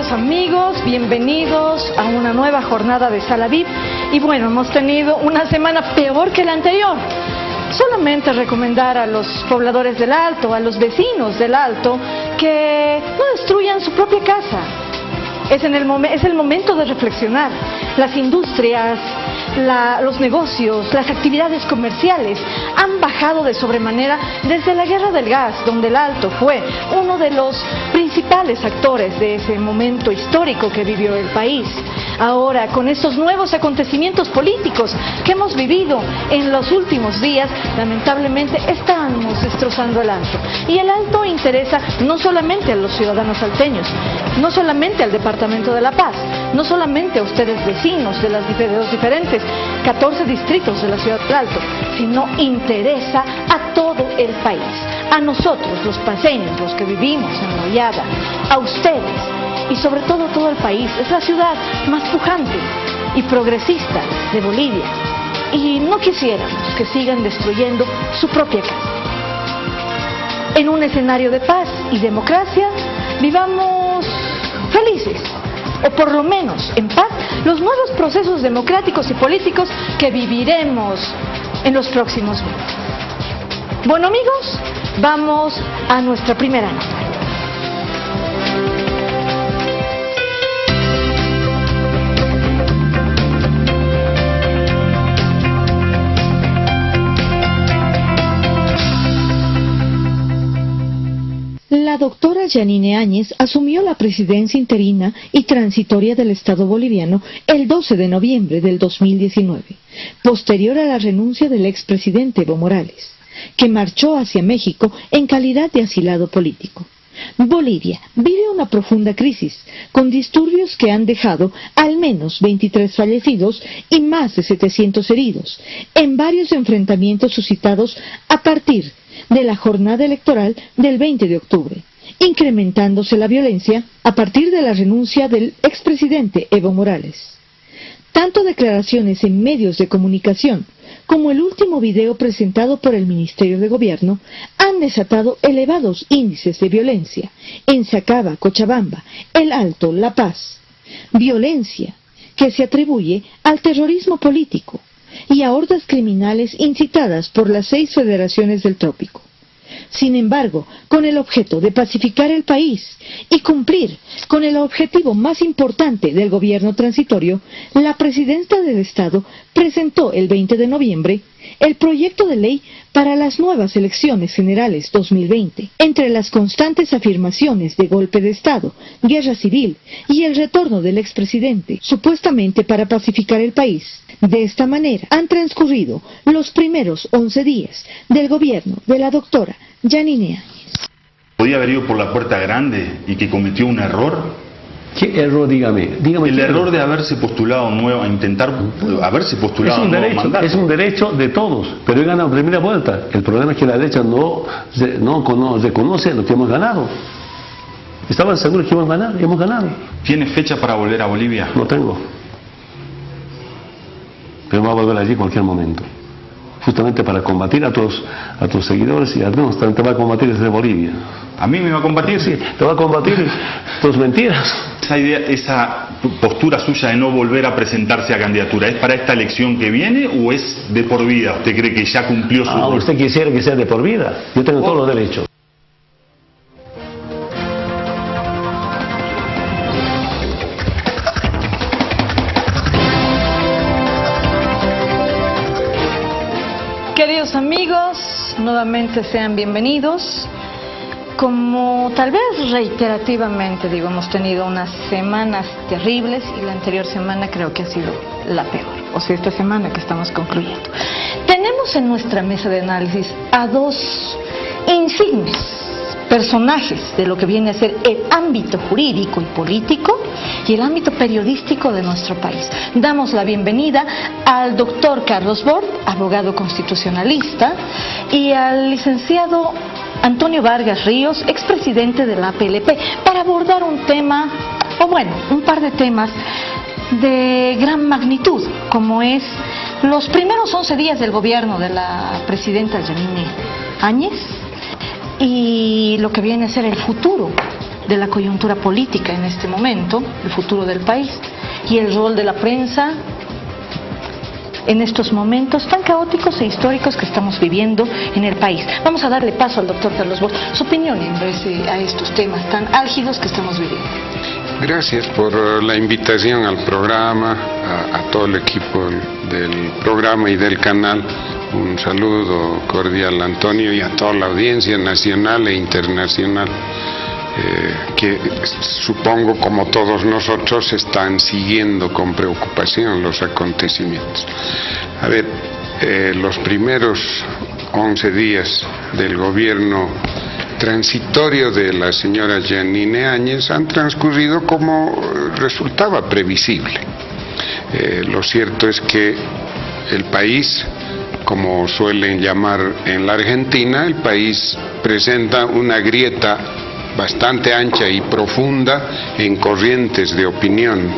queridos amigos, bienvenidos a una nueva jornada de Sala VIP. Y bueno, hemos tenido una semana peor que la anterior. Solamente recomendar a los pobladores del Alto, a los vecinos del Alto, que no destruyan su propia casa. Es el momento de reflexionar. Las industrias, los negocios, las actividades comerciales han bajado de sobremanera desde la guerra del gas, donde el Alto fue uno de los principales actores de ese momento histórico que vivió el país. Ahora, con estos nuevos acontecimientos políticos que hemos vivido en los últimos días, lamentablemente estamos destrozando el Alto. Y el Alto interesa no solamente a los ciudadanos salteños, no solamente al Departamento de La Paz, no solamente a ustedes vecinos de los diferentes 14 distritos de la ciudad del Alto, sino interesa a todo el país, a nosotros los paseños, los que vivimos en La Hollada, a ustedes y sobre todo a todo el país. Es la ciudad más pujante y progresista de Bolivia y no quisiéramos que sigan destruyendo su propia casa. En un escenario de paz y democracia vivamos felices, o por lo menos en paz, los nuevos procesos democráticos y políticos que viviremos en los próximos meses. Bueno amigos, vamos a nuestra primera nota. La doctora Yanine Áñez asumió la presidencia interina y transitoria del Estado boliviano el 12 de noviembre del 2019, posterior a la renuncia del expresidente Evo Morales, que marchó hacia México en calidad de asilado político. Bolivia vive una profunda crisis, con disturbios que han dejado al menos 23 fallecidos y más de 700 heridos, en varios enfrentamientos suscitados a partir de la jornada electoral del 20 de octubre, incrementándose la violencia a partir de la renuncia del expresidente Evo Morales. Tanto declaraciones en medios de comunicación como el último video presentado por el Ministerio de Gobierno han desatado elevados índices de violencia en Sacaba, Cochabamba, El Alto, La Paz. Violencia que se atribuye al terrorismo político y a hordas criminales incitadas por las 6 federaciones del trópico. Sin embargo, con el objeto de pacificar el país y cumplir con el objetivo más importante del gobierno transitorio, la presidenta del Estado presentó el 20 de noviembre el proyecto de ley para las nuevas elecciones generales 2020. Entre las constantes afirmaciones de golpe de Estado, guerra civil y el retorno del expresidente, supuestamente para pacificar el país, de esta manera han transcurrido los primeros 11 días del gobierno de la doctora Yanine Áñez. ¿Podía haber ido por la puerta grande y que cometió un error? ¿Qué error? Dígame. El error de haberse postulado a intentar haberse postulado a nuevo mandato. Es un derecho de todos, pero he ganado primera vuelta. El problema es que la derecha no reconoce lo que hemos ganado. ¿Estaban seguros que íbamos a ganar? Hemos ganado. ¿Tiene fecha para volver a Bolivia? No tengo. Pero va a volver allí en cualquier momento. Justamente para combatir a tus seguidores y a Dios también te va a combatir desde Bolivia. ¿A mí me va a combatir? Sí, te va a combatir tus mentiras. Esa postura suya de no volver a presentarse a candidatura, ¿es para esta elección que viene o es de por vida? ¿Usted cree que ya cumplió su rol? Usted quisiera que sea de por vida. Yo tengo todos los derechos. Queridos amigos, nuevamente sean bienvenidos. Como tal vez reiterativamente digo, hemos tenido unas semanas terribles y la anterior semana creo que ha sido la peor, o sea, esta semana que estamos concluyendo. Tenemos en nuestra mesa de análisis a dos insignes personajes de lo que viene a ser el ámbito jurídico y político y el ámbito periodístico de nuestro país. Damos la bienvenida al doctor Carlos Bort, abogado constitucionalista, y al licenciado Antonio Vargas Ríos, expresidente de la APLP, para abordar un tema, o bueno, un par de temas de gran magnitud, como es los primeros 11 días del gobierno de la presidenta Yanine Áñez y lo que viene a ser el futuro de la coyuntura política en este momento, el futuro del país, y el rol de la prensa en estos momentos tan caóticos e históricos que estamos viviendo en el país. Vamos a darle paso al doctor Carlos Bosch, su opinión en base a estos temas tan álgidos que estamos viviendo. Gracias por la invitación al programa, a todo el equipo del programa y del canal. Un saludo cordial, Antonio, y a toda la audiencia nacional e internacional, que supongo, como todos nosotros, están siguiendo con preocupación los acontecimientos. A ver, los primeros 11 días del gobierno transitorio de la señora Yanine Áñez han transcurrido como resultaba previsible. Lo cierto es que el país, como suelen llamar en la Argentina, el país presenta una grieta bastante ancha y profunda en corrientes de opinión.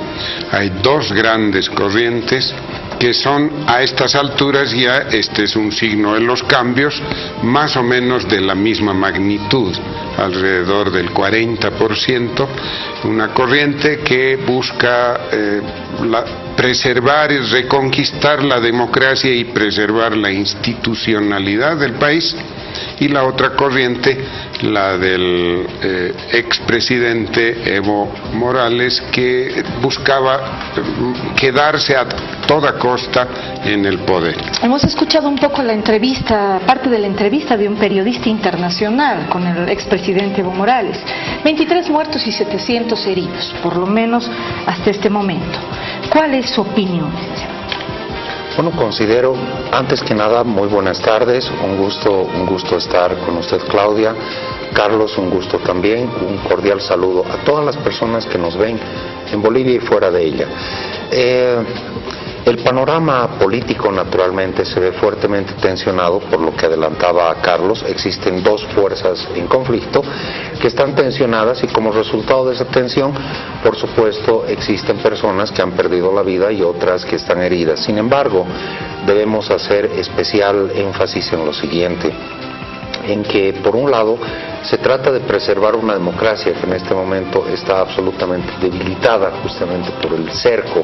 Hay dos grandes corrientes que son, a estas alturas ya, este es un signo de los cambios, más o menos de la misma magnitud, alrededor del 40%, una corriente que busca preservar y reconquistar la democracia y preservar la institucionalidad del país, y la otra corriente, la del expresidente Evo Morales, que buscaba quedarse a toda costa en el poder. Hemos escuchado un poco la entrevista, parte de la entrevista de un periodista internacional con el expresidente Evo Morales. 23 muertos y 700 heridos, por lo menos hasta este momento. ¿Cuál es su opinión? Bueno, considero, antes que nada, muy buenas tardes, un gusto estar con usted, Claudia. Carlos, un gusto también, un cordial saludo a todas las personas que nos ven en Bolivia y fuera de ella. El panorama político, naturalmente, se ve fuertemente tensionado, por lo que adelantaba Carlos. Existen dos fuerzas en conflicto que están tensionadas, y como resultado de esa tensión, por supuesto, existen personas que han perdido la vida y otras que están heridas. Sin embargo, debemos hacer especial énfasis en lo siguiente, en que, por un lado, se trata de preservar una democracia que en este momento está absolutamente debilitada, justamente por el cerco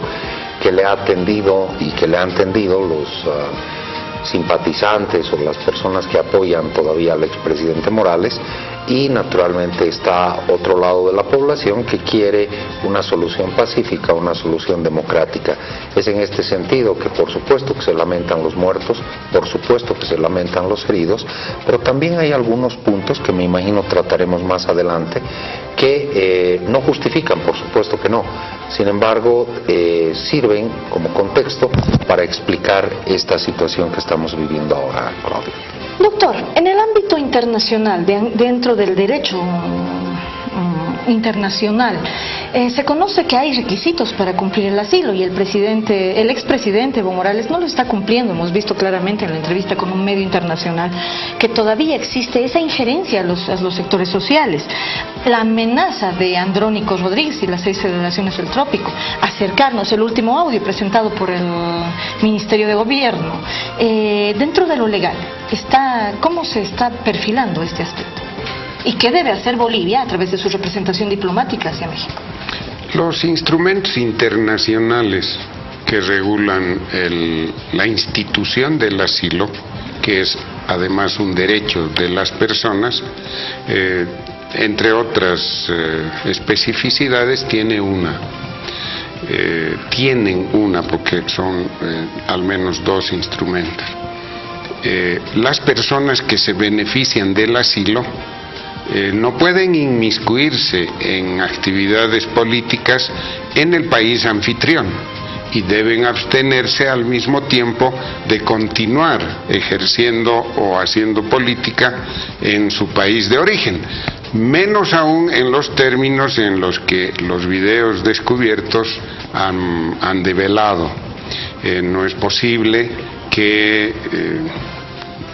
que le ha tendido y que le han tendido los simpatizantes o las personas que apoyan todavía al expresidente Morales, y naturalmente está otro lado de la población que quiere una solución pacífica, una solución democrática. Es en este sentido que, por supuesto, que se lamentan los muertos, por supuesto que se lamentan los heridos, pero también hay algunos puntos que me imagino trataremos más adelante que no justifican, por supuesto que no, sin embargo sirven como contexto para explicar esta situación que estamos viviendo ahora, Claudia. Doctor, en el ámbito internacional, dentro del derecho internacional, se conoce que hay requisitos para cumplir el asilo, y el expresidente Evo Morales no lo está cumpliendo. Hemos visto claramente en la entrevista con un medio internacional que todavía existe esa injerencia a los sectores sociales. La amenaza de Andrónico Rodríguez y las 6 federaciones del trópico, acercarnos, el último audio presentado por el Ministerio de Gobierno, dentro de lo legal, ¿cómo se está perfilando este aspecto? ¿Y qué debe hacer Bolivia a través de su representación diplomática hacia México? Los instrumentos internacionales que regulan la institución del asilo, que es además un derecho de las personas, entre otras especificidades, tienen una, porque son al menos dos instrumentos. Las personas que se benefician del asilo no pueden inmiscuirse en actividades políticas en el país anfitrión, y deben abstenerse al mismo tiempo de continuar ejerciendo o haciendo política en su país de origen, menos aún en los términos en los que los videos descubiertos han develado. No es posible que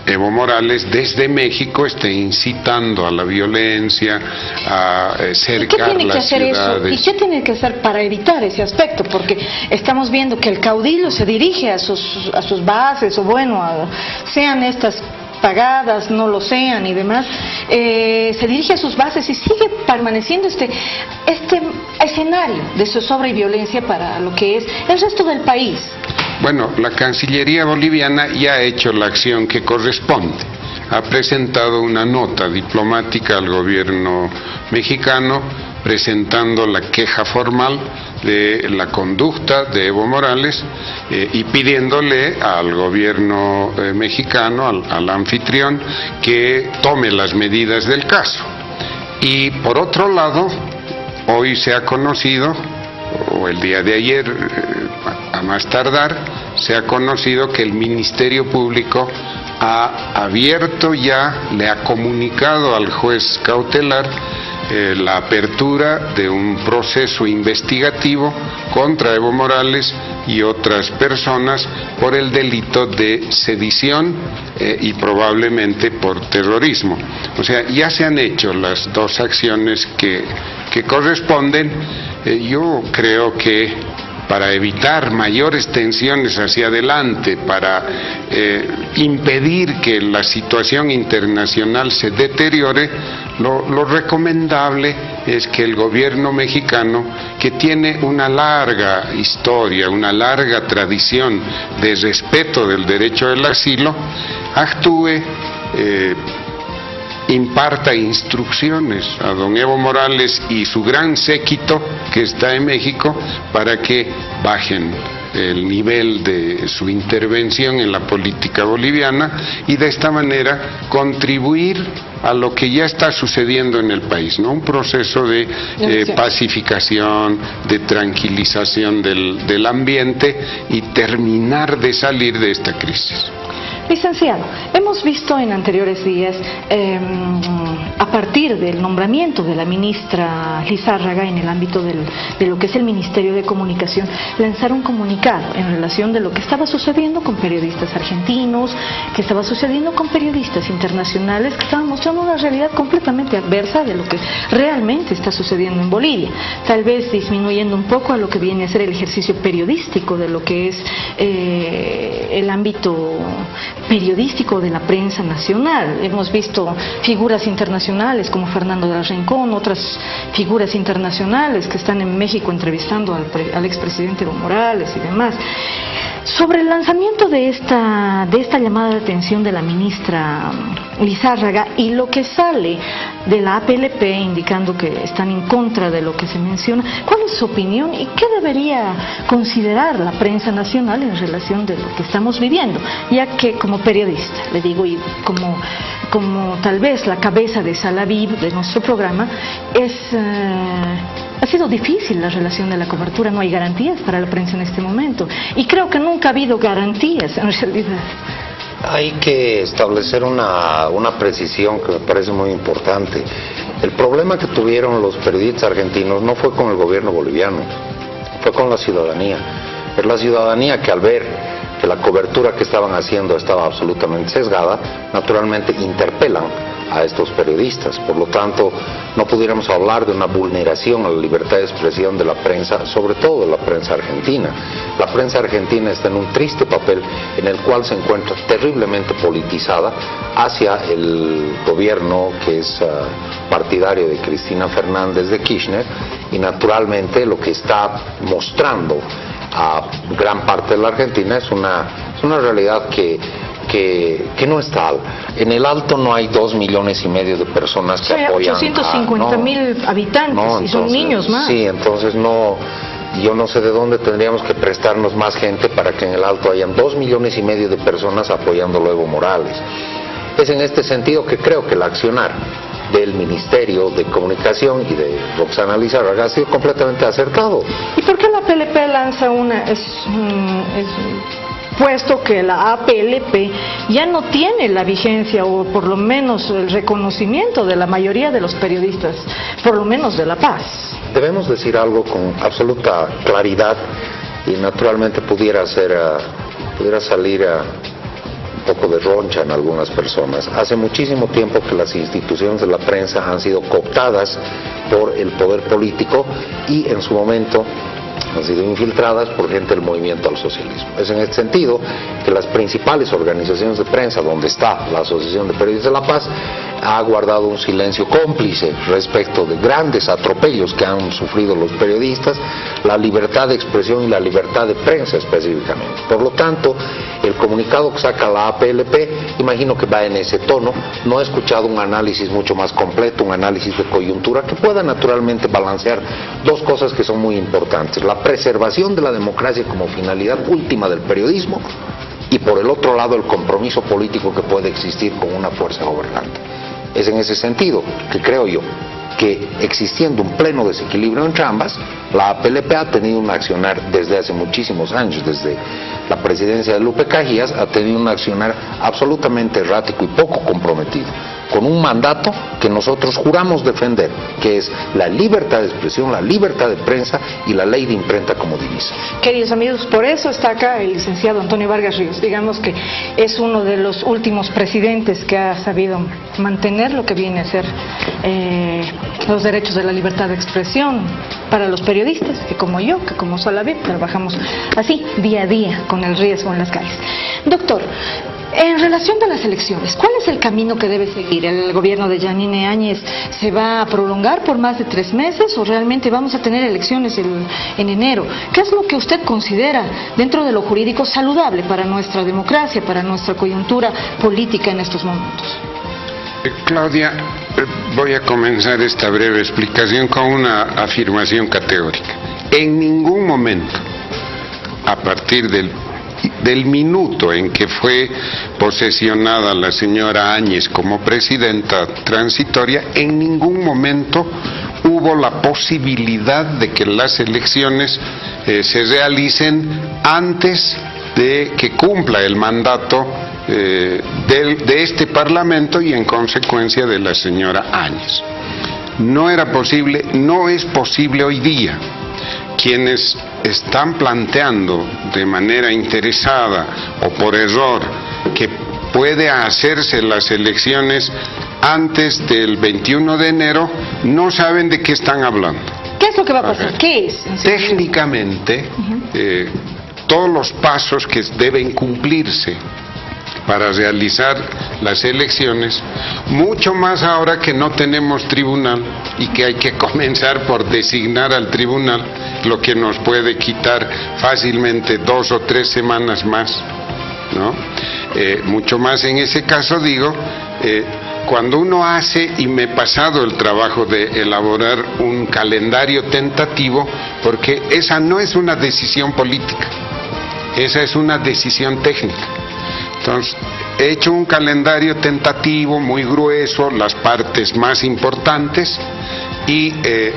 Evo Morales desde México esté incitando a la violencia, a cercar las ciudades. ¿Y qué tiene que hacer para evitar ese aspecto? Porque estamos viendo que el caudillo se dirige a sus bases, o bueno, sean estas pagadas no lo sean y demás, se dirige a sus bases y sigue permaneciendo este escenario de zozobra y violencia para lo que es el resto del país. Bueno, la Cancillería boliviana ya ha hecho la acción que corresponde. Ha presentado una nota diplomática al gobierno mexicano presentando la queja formal de la conducta de Evo Morales y pidiéndole al gobierno mexicano, al anfitrión, que tome las medidas del caso. Y por otro lado, hoy se ha conocido, o el día de ayer, a más tardar, se ha conocido que el Ministerio Público ha abierto ya, le ha comunicado al juez cautelar la apertura de un proceso investigativo contra Evo Morales y otras personas por el delito de sedición y probablemente por terrorismo. O sea, ya se han hecho las dos acciones que corresponden. Yo creo que para evitar mayores tensiones hacia adelante, para impedir que la situación internacional se deteriore, lo recomendable es que el gobierno mexicano, que tiene una larga historia, una larga tradición de respeto del derecho al asilo, actúe, imparta instrucciones a don Evo Morales y su gran séquito que está en México para que bajen el nivel de su intervención en la política boliviana y de esta manera contribuir a lo que ya está sucediendo en el país, ¿no? Un proceso de pacificación, de tranquilización del ambiente y terminar de salir de esta crisis. Licenciado, hemos visto en anteriores días, a partir del nombramiento de la ministra Lizárraga en el ámbito de lo que es el Ministerio de Comunicación, lanzar un comunicado en relación de lo que estaba sucediendo con periodistas argentinos, que estaba sucediendo con periodistas internacionales, que estaban mostrando una realidad completamente adversa de lo que realmente está sucediendo en Bolivia, tal vez disminuyendo un poco a lo que viene a ser el ejercicio periodístico de lo que es el ámbito periodístico de la prensa nacional. Hemos visto figuras internacionales como Fernando de la Rincón, otras figuras internacionales que están en México entrevistando al expresidente Evo Morales y demás. Sobre el lanzamiento de esta llamada de atención de la ministra Lizárraga y lo que sale de la APLP indicando que están en contra de lo que se menciona, ¿cuál es su opinión y qué debería considerar la prensa nacional en relación de lo que estamos viviendo? Ya que como periodista, le digo, y como tal vez la cabeza de Salaviv, de nuestro programa, ha sido difícil la relación de la cobertura, no hay garantías para la prensa en este momento, y creo que nunca ha habido garantías en realidad. Hay que establecer una precisión que me parece muy importante. El problema que tuvieron los periodistas argentinos no fue con el gobierno boliviano, fue con la ciudadanía. Es la ciudadanía que al ver que la cobertura que estaban haciendo estaba absolutamente sesgada, naturalmente interpelan a estos periodistas. Por lo tanto, no pudiéramos hablar de una vulneración a la libertad de expresión de la prensa, sobre todo de la prensa argentina. La prensa argentina está en un triste papel en el cual se encuentra terriblemente politizada hacia el gobierno que es partidario de Cristina Fernández de Kirchner, y naturalmente lo que está mostrando a gran parte de la Argentina es una realidad que no es tal. En el Alto no hay 2,5 millones de personas que apoyan. 850,000 habitantes, no, entonces, y son niños más. Sí, entonces yo no sé de dónde tendríamos que prestarnos más gente para que en el Alto hayan 2,5 millones de personas apoyando a Evo Morales. Es en este sentido que creo que el accionar del Ministerio de Comunicación y de Roxana Lizárraga ha sido completamente acertado. ¿Y por qué la APLP lanza puesto que la APLP ya no tiene la vigencia o por lo menos el reconocimiento de la mayoría de los periodistas, por lo menos de La Paz? Debemos decir algo con absoluta claridad y naturalmente pudiera salir un poco de roncha en algunas personas. Hace muchísimo tiempo que las instituciones de la prensa han sido cooptadas por el poder político y en su momento han sido infiltradas por gente del movimiento al socialismo. Es en este sentido que las principales organizaciones de prensa, donde está la Asociación de Periodistas de La Paz, ha guardado un silencio cómplice respecto de grandes atropellos que han sufrido los periodistas, la libertad de expresión y la libertad de prensa específicamente. Por lo tanto, el comunicado que saca la APLP, imagino que va en ese tono. No he escuchado un análisis mucho más completo, un análisis de coyuntura que pueda naturalmente balancear dos cosas que son muy importantes: la preservación de la democracia como finalidad última del periodismo, y por el otro lado el compromiso político que puede existir con una fuerza gobernante. Es en ese sentido que creo yo que, existiendo un pleno desequilibrio entre ambas, la APLP ha tenido un accionar desde hace muchísimos años, desde la presidencia de Lupe Cajías, ha tenido un accionar absolutamente errático y poco comprometido, con un mandato que nosotros juramos defender, que es la libertad de expresión, la libertad de prensa y la ley de imprenta como divisa. Queridos amigos, por eso está acá el licenciado Antonio Vargas Ríos. Digamos que es uno de los últimos presidentes que ha sabido mantener lo que viene a ser los derechos de la libertad de expresión para los periodistas, que como yo, que como Salaví, trabajamos así, día a día, con el riesgo en las calles. Doctor, en relación de las elecciones, ¿cuál es el camino que debe seguir? ¿El gobierno de Yanine Áñez se va a prolongar por más de 3 meses o realmente vamos a tener elecciones en enero? ¿Qué es lo que usted considera dentro de lo jurídico saludable para nuestra democracia, para nuestra coyuntura política en estos momentos? Claudia, voy a comenzar esta breve explicación con una afirmación categórica. En ningún momento, a partir del minuto en que fue posesionada la señora Áñez como presidenta transitoria, en ningún momento hubo la posibilidad de que las elecciones se realicen antes de que cumpla el mandato de este Parlamento y en consecuencia de la señora Áñez. No era posible, no es posible hoy día. Quienes están planteando de manera interesada o por error que puede hacerse las elecciones antes del 21 de enero, no saben de qué están hablando. ¿Qué es lo que va a pasar? ¿Qué es? Técnicamente, todos los pasos que deben cumplirse para realizar las elecciones, mucho más ahora que no tenemos tribunal y que hay que comenzar por designar al tribunal, lo que nos puede quitar fácilmente 2 o 3 semanas más, ¿no? Mucho más en ese caso, digo, cuando uno hace, y me he pasado el trabajo de elaborar un calendario tentativo, porque esa no es una decisión política, esa es una decisión técnica. Entonces, he hecho un calendario tentativo muy grueso, las partes más importantes, y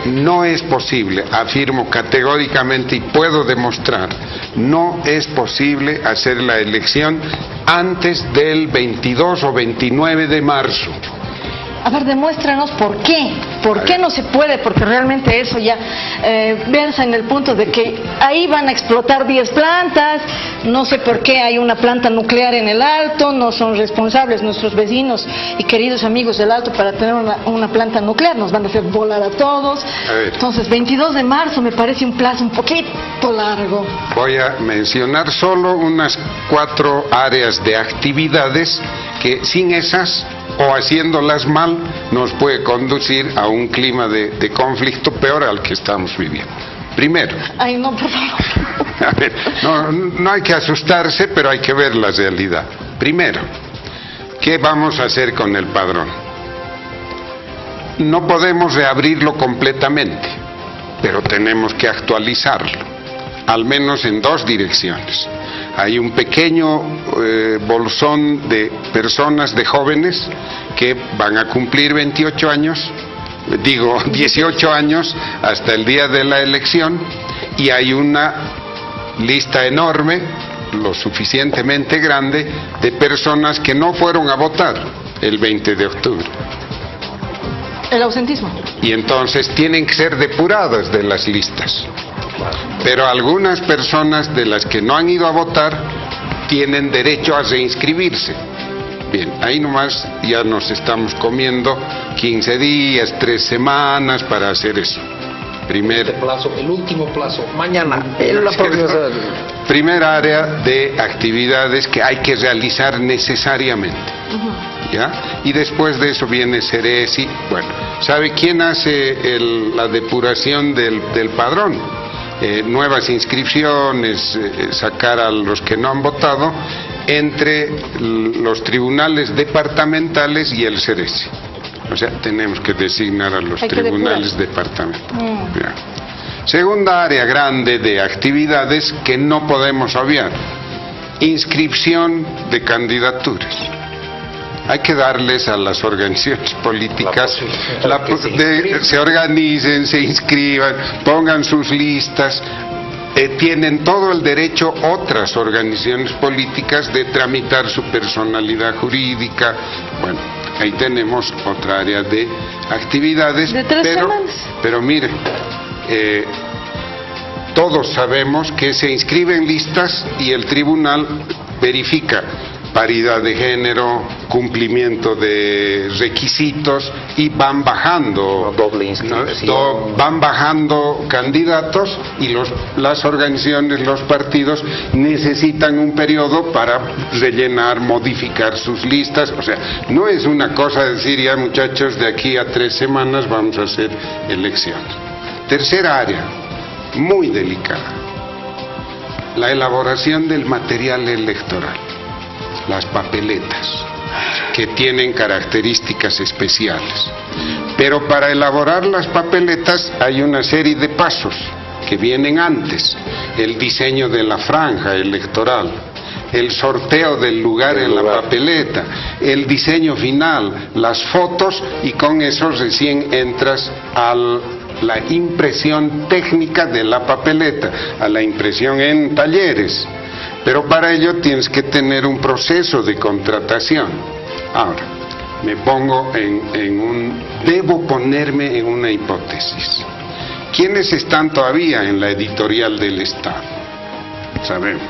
no es posible, afirmo categóricamente y puedo demostrar, no es posible hacer la elección antes del 22 o 29 de marzo. A ver, demuéstranos por qué. ¿Por qué no se puede? Porque realmente eso ya versa en el punto de que ahí van a explotar 10 plantas, no sé por qué hay una planta nuclear en el Alto, no son responsables nuestros vecinos y queridos amigos del Alto para tener una planta nuclear, nos van a hacer volar a todos. Entonces, 22 de marzo me parece un plazo un poquito largo. Voy a mencionar solo unas 4 áreas de actividades que sin esas, o haciéndolas mal, nos puede conducir a un clima de conflicto peor al que estamos viviendo. Primero, ay no, por favor. A ver, no hay que asustarse, pero hay que ver la realidad. Primero, ¿qué vamos a hacer con el padrón? No podemos reabrirlo completamente, pero tenemos que actualizarlo, al menos en 2 direcciones. Hay un pequeño bolsón de personas, de jóvenes, que van a cumplir 18 años hasta el día de la elección, y hay una lista enorme, lo suficientemente grande, de personas que no fueron a votar el 20 de octubre. El ausentismo. Y entonces tienen que ser depuradas de las listas. Pero algunas personas de las que no han ido a votar tienen derecho a reinscribirse. Bien, ahí nomás ya nos estamos comiendo 15 días, 3 semanas para hacer eso. el último plazo, mañana, la próxima semana. Primera área de actividades que hay que realizar necesariamente. ¿Ya? Y después de eso viene Ceresi. Bueno, ¿sabe quién hace la depuración del padrón? Nuevas inscripciones, sacar a los que no han votado entre los tribunales departamentales y el Ceresi. O sea, tenemos que designar a los tribunales departamentales. Segunda área grande de actividades que no podemos obviar: inscripción de candidaturas. Hay que darles a las organizaciones políticas se organicen, se inscriban, pongan sus listas. Tienen todo el derecho otras organizaciones políticas de tramitar su personalidad jurídica. Bueno, ahí tenemos otra área de actividades. De 3 semanas. Pero mire, todos sabemos que se inscriben listas y el tribunal verifica paridad de género, cumplimiento de requisitos, y van bajando, van bajando candidatos, y las organizaciones, los partidos necesitan un periodo para rellenar, modificar sus listas. O sea, no es una cosa de decir, ya muchachos, de aquí a 3 semanas vamos a hacer elecciones. Tercera área, muy delicada: la elaboración del material electoral. Las papeletas, que tienen características especiales. Pero para elaborar las papeletas hay una serie de pasos que vienen antes: el diseño de la franja electoral, el sorteo del lugar en la papeleta, el diseño final, las fotos, y con eso recién entras a la impresión técnica de la papeleta, a la impresión en talleres. Pero para ello tienes que tener un proceso de contratación. Ahora, debo ponerme en una hipótesis. ¿Quiénes están todavía en la editorial del Estado? Sabemos.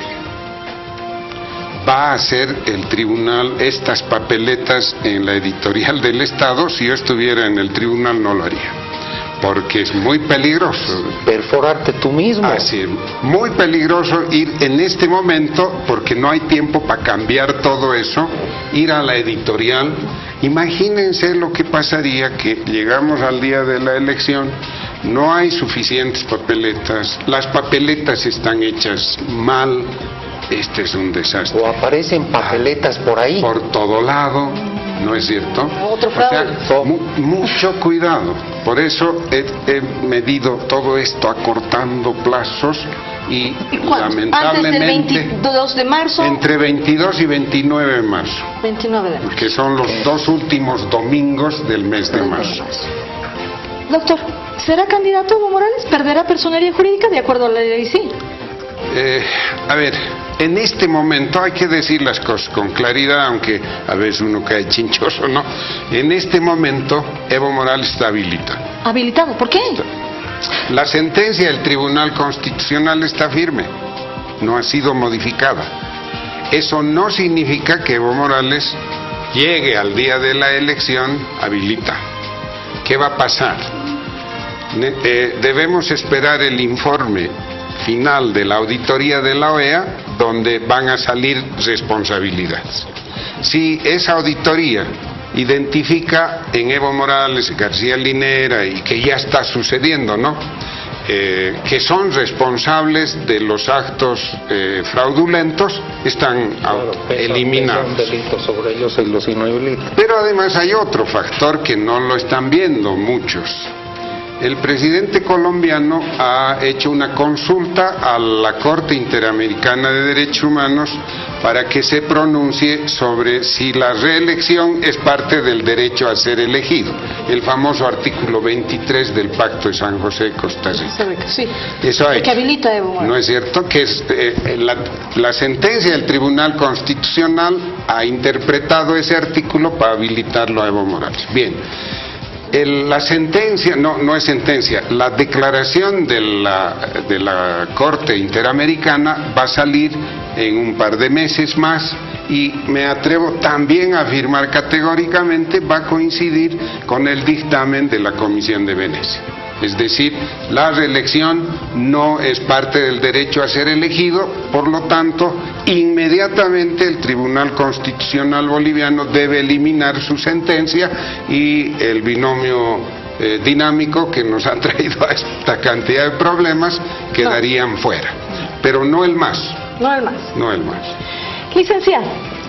¿Va a hacer el tribunal estas papeletas en la editorial del Estado? Si yo estuviera en el tribunal no lo haría, porque es muy peligroso. Perforarte tú mismo. Así, muy peligroso ir en este momento, porque no hay tiempo para cambiar todo eso, ir a la editorial. Imagínense lo que pasaría, que llegamos al día de la elección, no hay suficientes papeletas, las papeletas están hechas mal. Este es un desastre. O aparecen papeletas por ahí. Por todo lado, ¿no es cierto? Otro fraude. O sea, mucho cuidado. Por eso he medido todo esto acortando plazos y lamentablemente... ¿Antes del 22 de marzo? Entre 22 y 29 de marzo. 29 de marzo. Que son los 2 últimos domingos del mes de marzo. Doctor, ¿será candidato Evo Morales? ¿Perderá personería jurídica de acuerdo a la ley? Sí. A ver, en este momento hay que decir las cosas con claridad, aunque a veces uno cae chinchoso, ¿no? En este momento Evo Morales está habilitado. ¿Habilitado? ¿Por qué? La sentencia del Tribunal Constitucional está firme, no ha sido modificada. Eso no significa que Evo Morales llegue al día de la elección habilitado. ¿Qué va a pasar? Debemos esperar el informe final de la auditoría de la OEA, donde van a salir responsabilidades. Si esa auditoría identifica en Evo Morales, García Linera, y que ya está sucediendo, ¿no?, que son responsables de los actos fraudulentos, están eliminados. Un delito sobre ellos y los inhabilita. Pero además hay otro factor que no lo están viendo muchos. El presidente colombiano ha hecho una consulta a la Corte Interamericana de Derechos Humanos para que se pronuncie sobre si la reelección es parte del derecho a ser elegido, el famoso artículo 23 del Pacto de San José de Costa Rica. Sí. Eso ha hecho. Que habilita a Evo Morales. ¿No es cierto? Que es, la sentencia del Tribunal Constitucional ha interpretado ese artículo para habilitarlo a Evo Morales. Bien. La sentencia, no es sentencia, la declaración de la Corte Interamericana va a salir en un par de meses más, y me atrevo también a afirmar categóricamente va a coincidir con el dictamen de la Comisión de Venecia. Es decir, la reelección no es parte del derecho a ser elegido, por lo tanto, inmediatamente el Tribunal Constitucional Boliviano debe eliminar su sentencia y el binomio dinámico que nos ha traído a esta cantidad de problemas quedarían fuera, pero no el MAS. No el MAS. No el MAS. Licenciado,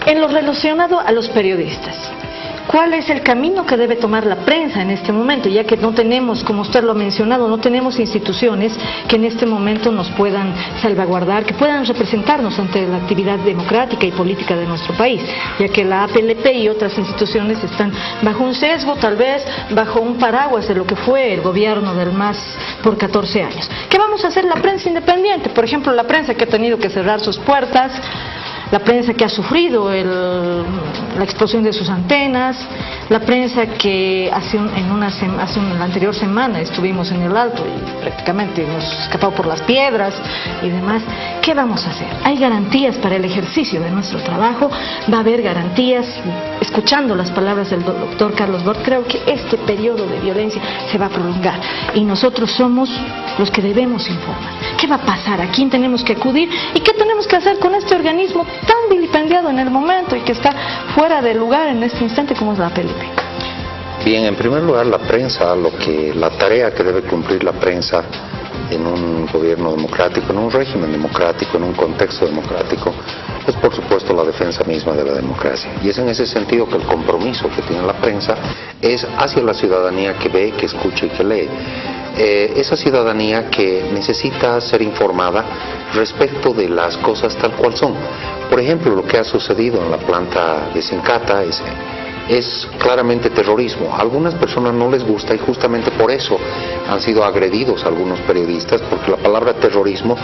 en lo relacionado a los periodistas, ¿cuál es el camino que debe tomar la prensa en este momento? Ya que no tenemos, como usted lo ha mencionado, no tenemos instituciones que en este momento nos puedan salvaguardar, que puedan representarnos ante la actividad democrática y política de nuestro país, ya que la APLP y otras instituciones están bajo un sesgo, tal vez bajo un paraguas de lo que fue el gobierno del MAS por 14 años. ¿Qué vamos a hacer la prensa independiente? Por ejemplo, la prensa que ha tenido que cerrar sus puertas, la prensa que ha sufrido la explosión de sus antenas, la prensa que la anterior semana estuvimos en el Alto y prácticamente hemos escapado por las piedras y demás. ¿Qué vamos a hacer? ¿Hay garantías para el ejercicio de nuestro trabajo? ¿Va a haber garantías? Escuchando las palabras del doctor Carlos Bort, creo que este periodo de violencia se va a prolongar y nosotros somos los que debemos informar. ¿Qué va a pasar? ¿A quién tenemos que acudir? ¿Y qué tenemos que hacer con este organismo tan vilipendiado en el momento y que está fuera de lugar en este instante como es la APLP? Bien, en primer lugar, la prensa, la tarea que debe cumplir la prensa en un gobierno democrático, en un régimen democrático, en un contexto democrático, es por supuesto la defensa misma de la democracia. Y es en ese sentido que el compromiso que tiene la prensa es hacia la ciudadanía que ve, que escucha y que lee. Esa ciudadanía que necesita ser informada respecto de las cosas tal cual son. Por ejemplo, lo que ha sucedido en la planta de Sencata es claramente terrorismo. A algunas personas no les gusta y justamente por eso han sido agredidos algunos periodistas, porque la palabra terrorismo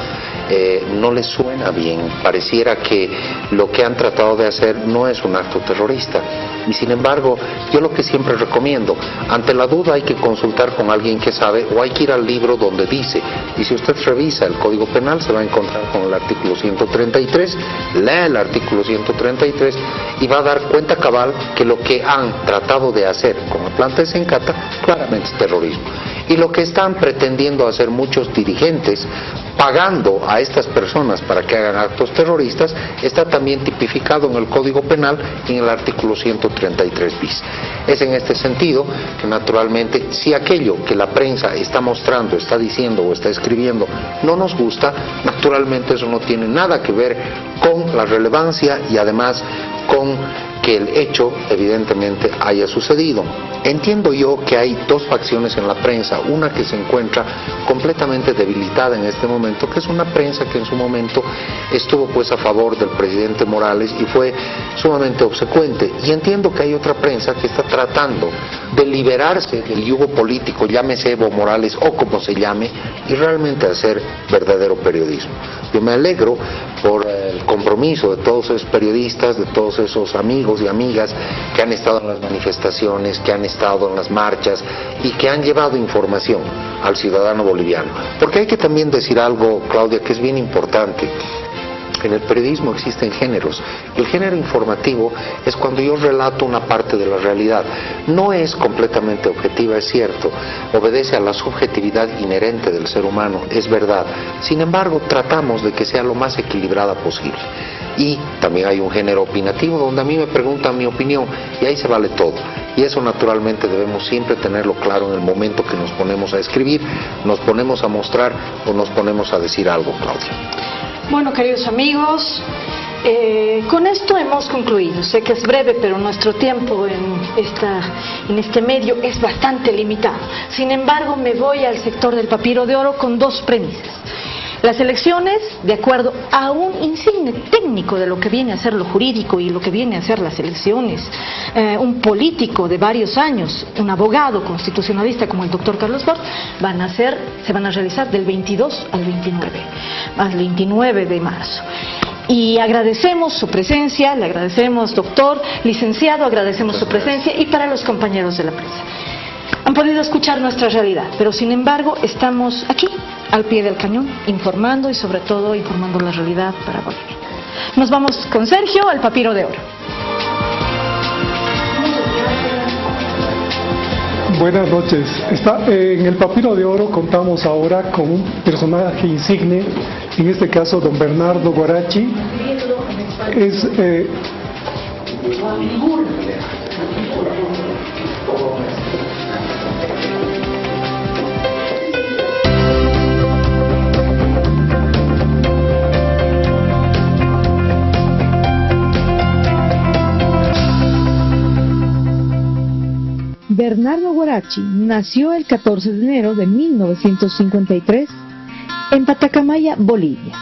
no les suena bien. Pareciera que lo que han tratado de hacer no es un acto terrorista. Y sin embargo, yo lo que siempre recomiendo, ante la duda hay que consultar con alguien que sabe, o hay que ir al libro donde dice, y si usted revisa el Código Penal se va a encontrar con el artículo 133, lea el artículo 133 y va a dar cuenta cabal que lo que han tratado de hacer con la planta de Sencata claramente es terrorismo. Y lo que están pretendiendo hacer muchos dirigentes, pagando a estas personas para que hagan actos terroristas, está también tipificado en el Código Penal y en el artículo 133 bis. Es en este sentido que naturalmente, si aquello que la prensa está mostrando, está diciendo o está escribiendo no nos gusta, naturalmente eso no tiene nada que ver con la relevancia y además con que el hecho evidentemente haya sucedido. Entiendo yo que hay dos facciones en la prensa, una que se encuentra completamente debilitada en este momento, que es una prensa que en su momento estuvo pues a favor del presidente Morales y fue sumamente obsecuente, y entiendo que hay otra prensa que está tratando de liberarse del yugo político, llámese Evo Morales o como se llame, y realmente hacer verdadero periodismo. Yo me alegro por el compromiso de todos esos periodistas, de todos esos amigos y amigas que han estado en las manifestaciones, que han estado en las marchas y que han llevado información al ciudadano boliviano. Porque hay que también decir algo, Claudia, que es bien importante. En el periodismo existen géneros. El género informativo es cuando yo relato una parte de la realidad. No es completamente objetiva, es cierto. Obedece a la subjetividad inherente del ser humano, es verdad. Sin embargo, tratamos de que sea lo más equilibrada posible. Y también hay un género opinativo donde a mí me preguntan mi opinión y ahí se vale todo. Y eso naturalmente debemos siempre tenerlo claro en el momento que nos ponemos a escribir, nos ponemos a mostrar o nos ponemos a decir algo, Claudia. Bueno, queridos amigos, con esto hemos concluido. Sé que es breve, pero nuestro tiempo en este medio es bastante limitado. Sin embargo, me voy al sector del papiro de oro con dos premisas. Las elecciones, de acuerdo a un insigne técnico de lo que viene a ser lo jurídico y lo que viene a ser las elecciones, un político de varios años, un abogado constitucionalista como el doctor Carlos Bort, se van a realizar del 22 al 29 de marzo. Y agradecemos su presencia, le agradecemos, doctor, licenciado, agradecemos su presencia, y para los compañeros de la prensa. Han podido escuchar nuestra realidad, pero sin embargo estamos aquí, al pie del cañón, informando y sobre todo informando la realidad para Bolivia. Nos vamos con Sergio al papiro de oro. Buenas noches. En el Papiro de Oro contamos ahora con un personaje insigne, en este caso don Bernardo Guarachi. Es Bernardo Guarachi nació el 14 de enero de 1953 en Patacamaya, Bolivia.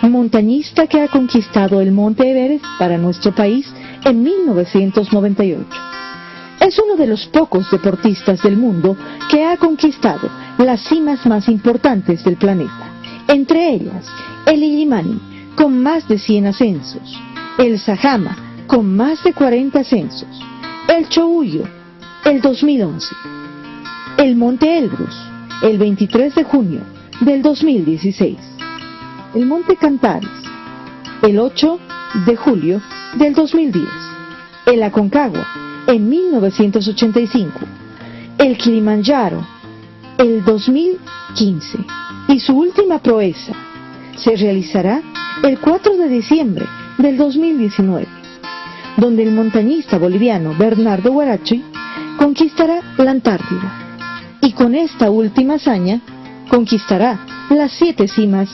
Montañista que ha conquistado el Monte Everest para nuestro país en 1998. Es uno de los pocos deportistas del mundo que ha conquistado las cimas más importantes del planeta, entre ellas el Illimani, con más de 100 ascensos, el Sajama, con más de 40 ascensos, el Choullo, el 2011, el Monte Elbrus, el 23 de junio del 2016, el Monte Cantares, el 8 de julio del 2010, el Aconcagua en 1985, el Kilimanjaro el 2015 y su última proeza se realizará el 4 de diciembre del 2019, donde el montañista boliviano Bernardo Guarachi conquistará la Antártida y con esta última hazaña conquistará las 7 cimas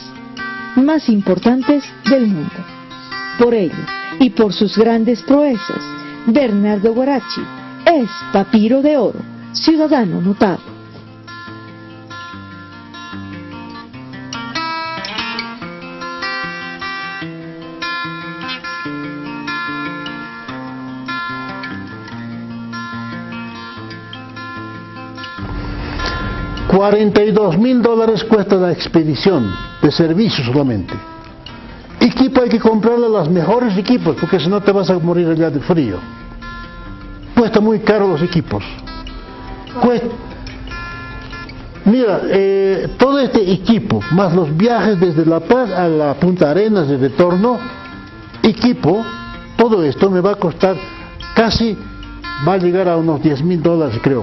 más importantes del mundo. Por ello y por sus grandes proezas, Bernardo Guarachi es Papiro de Oro, ciudadano notable. $42,000 cuesta la expedición de servicio solamente. Equipo hay que comprarle los mejores equipos, porque si no te vas a morir allá de frío. Cuesta muy caro los equipos. Mira, todo este equipo, más los viajes desde La Paz a la Punta Arenas de retorno, equipo, todo esto me va a costar casi, va a llegar a unos $10,000 creo.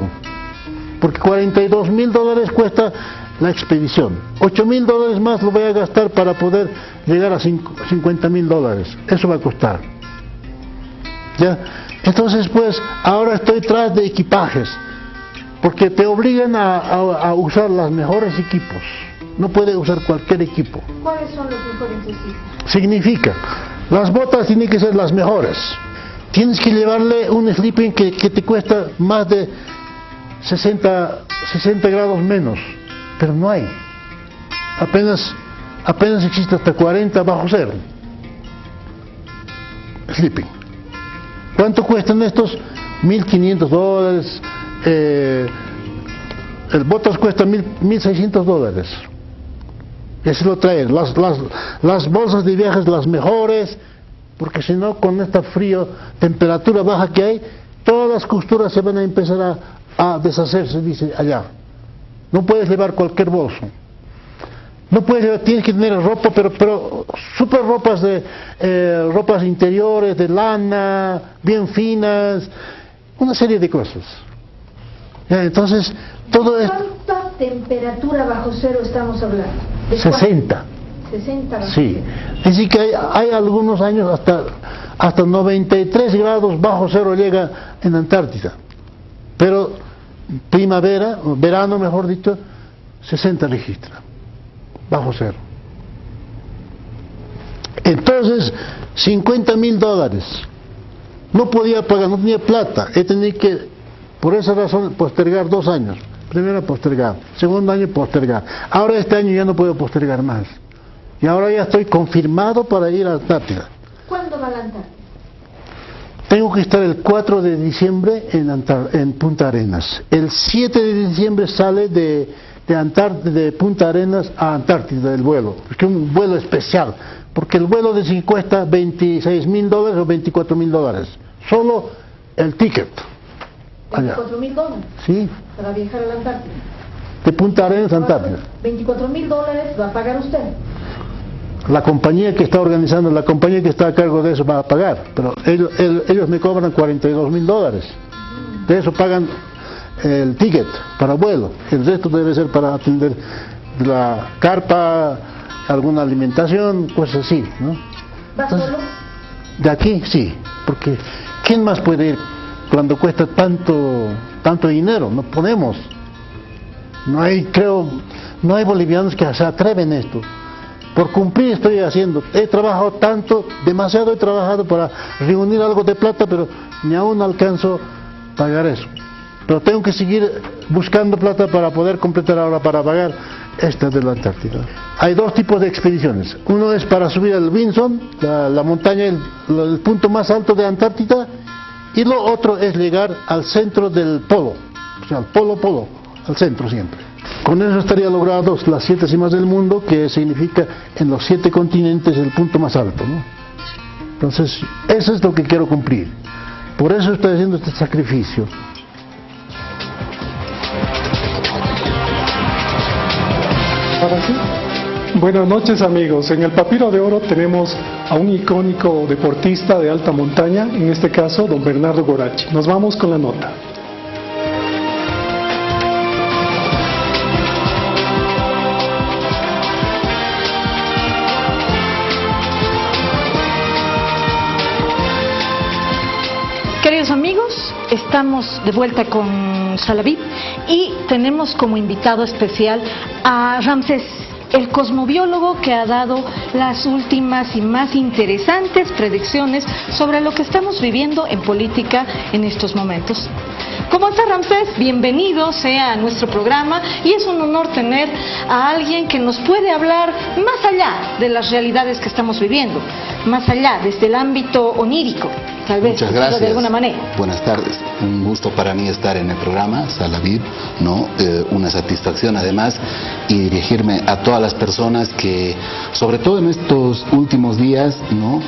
Porque $42,000 cuesta la expedición. $8,000 más lo voy a gastar para poder llegar a $50,000. Eso va a costar. ¿Ya? Entonces, pues, ahora estoy tras de equipajes. Porque te obligan a usar los mejores equipos. No puedes usar cualquier equipo. ¿Cuáles son los mejores equipos? Significa, las botas tienen que ser las mejores. Tienes que llevarle un sleeping que te cuesta más de 60 grados menos, pero no hay. Apenas existe hasta 40 bajo cero. Sleeping. ¿Cuánto cuestan estos? $1,500. El botas cuesta $1,600. Y así lo traen. Las bolsas de viajes las mejores, porque si no, con esta frío, temperatura baja que hay, todas las costuras se van a empezar a deshacerse, dice allá. No puedes llevar cualquier bolso. No puedes llevar, tienes que tener ropa, pero super ropas ropas interiores de lana, bien finas, una serie de cosas. Ya, entonces, todo esto. ¿Cuánta temperatura bajo cero estamos hablando? 60. 60 bajo sí. Así que hay algunos años hasta 93 grados bajo cero llega en Antártida. Pero primavera, verano mejor dicho, 60 registra, bajo cero. Entonces, $50,000. No podía pagar, no tenía plata. He tenido que, por esa razón, postergar 2 años. Primero postergar, segundo año postergar. Ahora este año ya no puedo postergar más. Y ahora ya estoy confirmado para ir a Antártida. ¿Cuándo va a la Antártida? Tengo que estar el 4 de diciembre en Punta Arenas. El 7 de diciembre sale de Punta Arenas a Antártida el vuelo. Es que un vuelo especial, porque el vuelo de cuesta $26,000 o $24,000. Solo el ticket. $24,000. Sí. Para viajar a la Antártida. De Punta Arenas a Antártida. $24,000 va a pagar usted. La compañía que está organizando, la compañía que está a cargo de eso va a pagar, pero ellos me cobran $42,000. De eso pagan el ticket para vuelo, el resto debe ser para atender la carpa, alguna alimentación, cosas así, ¿no? ¿Vas solo? De aquí sí, porque ¿quién más puede ir cuando cuesta tanto dinero? No podemos. No hay bolivianos que se atreven a esto. Por cumplir estoy haciendo. He trabajado tanto, demasiado he trabajado para reunir algo de plata, pero ni aún alcanzo a pagar eso. Pero tengo que seguir buscando plata para poder completar ahora, para pagar esta de la Antártida. Hay dos tipos de expediciones. Uno es para subir al Vinson, la montaña, el punto más alto de Antártida, y lo otro es llegar al centro del polo, o sea, al polo, al centro siempre. Con eso estaría logrado las 7 cimas del mundo, que significa en los 7 continentes el punto más alto, ¿no? Entonces, eso es lo que quiero cumplir. Por eso estoy haciendo este sacrificio. Ahora sí. Buenas noches, amigos. En el Papiro de Oro tenemos a un icónico deportista de alta montaña, en este caso don Bernardo Gorachi. Nos vamos con la nota. Queridos amigos, estamos de vuelta con Salavip y tenemos como invitado especial a Ramsés, el cosmobiólogo que ha dado las últimas y más interesantes predicciones sobre lo que estamos viviendo en política en estos momentos. ¿Cómo está, Ramsés? Bienvenido sea a nuestro programa, y es un honor tener a alguien que nos puede hablar más allá de las realidades que estamos viviendo, más allá, desde el ámbito onírico, tal vez. Muchas gracias. De alguna manera. Buenas tardes. Un gusto para mí estar en el programa Salavip, ¿no? Una satisfacción además, y dirigirme a todas las personas que, sobre todo en estos últimos días, ¿no?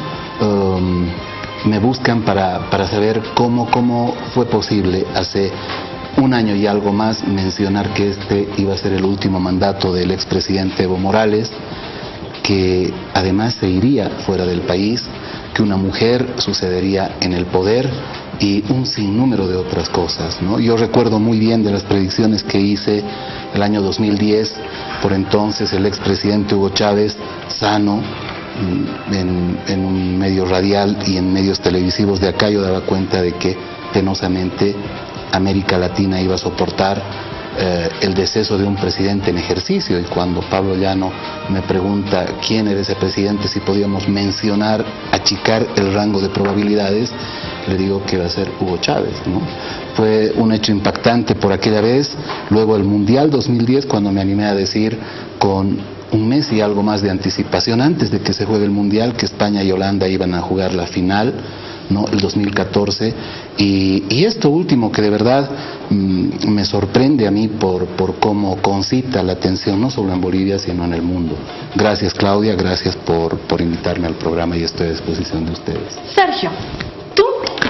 Me buscan para saber cómo fue posible hace un año y algo más mencionar que este iba a ser el último mandato del expresidente Evo Morales, que además se iría fuera del país, que una mujer sucedería en el poder y un sinnúmero de otras cosas, ¿no? Yo recuerdo muy bien de las predicciones que hice el año 2010, por entonces el expresidente Hugo Chávez, sano, en un medio radial y en medios televisivos de acá, yo daba cuenta de que penosamente América Latina iba a soportar el deceso de un presidente en ejercicio. Y cuando Pablo Llano me pregunta quién era ese presidente, si podíamos mencionar, achicar el rango de probabilidades, le digo que va a ser Hugo Chávez, ¿no? Fue un hecho impactante por aquella vez. Luego el Mundial 2010, cuando me animé a decir con un mes y algo más de anticipación antes de que se juegue el Mundial, que España y Holanda iban a jugar la final, ¿no? El 2014, y esto último que de verdad me sorprende a mí por cómo concita la atención no solo en Bolivia sino en el mundo. Gracias, Claudia, gracias por invitarme al programa, y estoy a disposición de ustedes. Sergio, tú